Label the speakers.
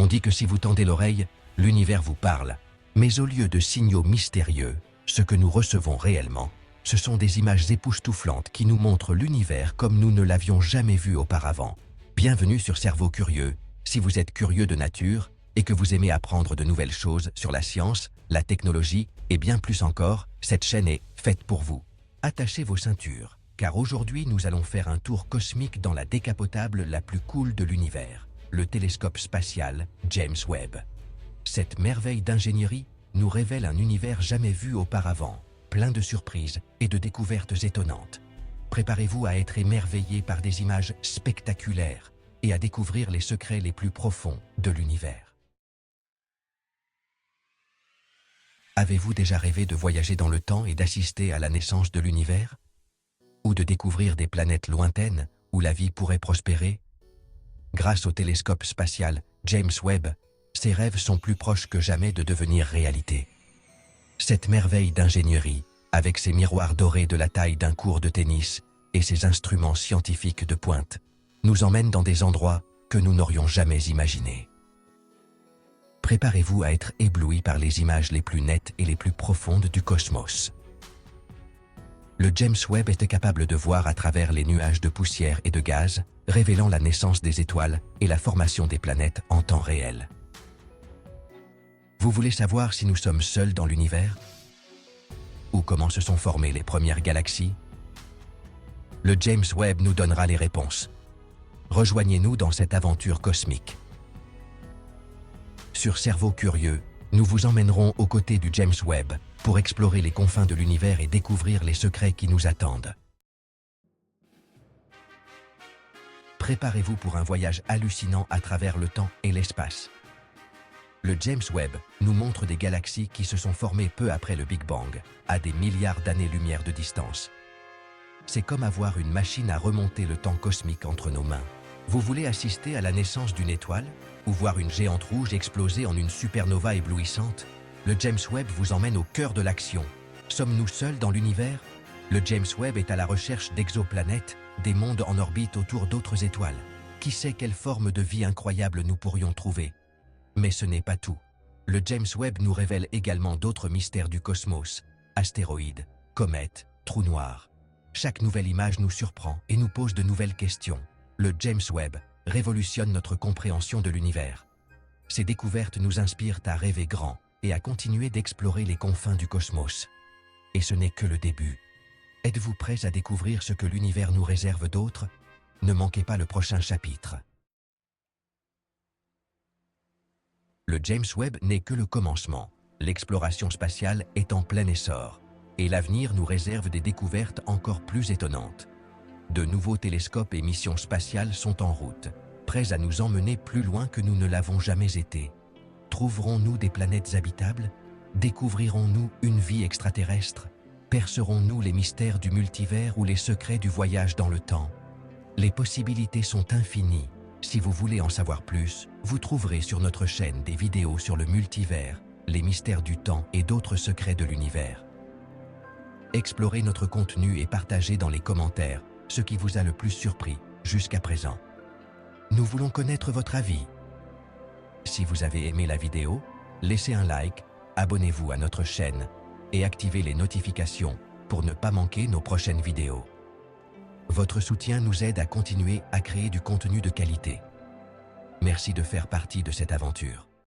Speaker 1: On dit que si vous tendez l'oreille, l'univers vous parle. Mais au lieu de signaux mystérieux, ce que nous recevons réellement, ce sont des images époustouflantes qui nous montrent l'univers comme nous ne l'avions jamais vu auparavant. Bienvenue sur Cerveau Curieux. Si vous êtes curieux de nature et que vous aimez apprendre de nouvelles choses sur la science, la technologie et bien plus encore, cette chaîne est faite pour vous. Attachez vos ceintures, car aujourd'hui nous allons faire un tour cosmique dans la décapotable la plus cool de l'univers, le télescope spatial James Webb. Cette merveille d'ingénierie nous révèle un univers jamais vu auparavant, plein de surprises et de découvertes étonnantes. Préparez-vous à être émerveillé par des images spectaculaires et à découvrir les secrets les plus profonds de l'univers. Avez-vous déjà rêvé de voyager dans le temps et d'assister à la naissance de l'univers? Ou de découvrir des planètes lointaines où la vie pourrait prospérer? Grâce au télescope spatial James Webb, ces rêves sont plus proches que jamais de devenir réalité. Cette merveille d'ingénierie, avec ses miroirs dorés de la taille d'un court de tennis et ses instruments scientifiques de pointe, nous emmène dans des endroits que nous n'aurions jamais imaginés. Préparez-vous à être ébloui par les images les plus nettes et les plus profondes du cosmos. Le James Webb était capable de voir à travers les nuages de poussière et de gaz, révélant la naissance des étoiles et la formation des planètes en temps réel. Vous voulez savoir si nous sommes seuls dans l'univers? Ou comment se sont formées les premières galaxies? Le James Webb nous donnera les réponses. Rejoignez-nous dans cette aventure cosmique. Sur Cerveau Curieux, nous vous emmènerons aux côtés du James Webb pour explorer les confins de l'univers et découvrir les secrets qui nous attendent. Préparez-vous pour un voyage hallucinant à travers le temps et l'espace. Le James Webb nous montre des galaxies qui se sont formées peu après le Big Bang, à des milliards d'années-lumière de distance. C'est comme avoir une machine à remonter le temps cosmique entre nos mains. Vous voulez assister à la naissance d'une étoile ou voir une géante rouge exploser en une supernova éblouissante? Le James Webb vous emmène au cœur de l'action. Sommes-nous seuls dans l'univers? Le James Webb est à la recherche d'exoplanètes, des mondes en orbite autour d'autres étoiles. Qui sait quelle forme de vie incroyable nous pourrions trouver? Mais ce n'est pas tout. Le James Webb nous révèle également d'autres mystères du cosmos, astéroïdes, comètes, trous noirs. Chaque nouvelle image nous surprend et nous pose de nouvelles questions. Le James Webb révolutionne notre compréhension de l'univers. Ces découvertes nous inspirent à rêver grand et à continuer d'explorer les confins du cosmos. Et ce n'est que le début. Êtes-vous prêts à découvrir ce que l'univers nous réserve d'autre? Ne manquez pas le prochain chapitre. Le James Webb n'est que le commencement. L'exploration spatiale est en plein essor. Et l'avenir nous réserve des découvertes encore plus étonnantes. De nouveaux télescopes et missions spatiales sont en route, prêts à nous emmener plus loin que nous ne l'avons jamais été. Trouverons-nous des planètes habitables? Découvrirons-nous une vie extraterrestre? Percerons-nous les mystères du multivers ou les secrets du voyage dans le temps? Les possibilités sont infinies. Si vous voulez en savoir plus, vous trouverez sur notre chaîne des vidéos sur le multivers, les mystères du temps et d'autres secrets de l'univers. Explorez notre contenu et partagez dans les commentaires ce qui vous a le plus surpris jusqu'à présent. Nous voulons connaître votre avis. Si vous avez aimé la vidéo, laissez un like, abonnez-vous à notre chaîne et activez les notifications pour ne pas manquer nos prochaines vidéos. Votre soutien nous aide à continuer à créer du contenu de qualité. Merci de faire partie de cette aventure.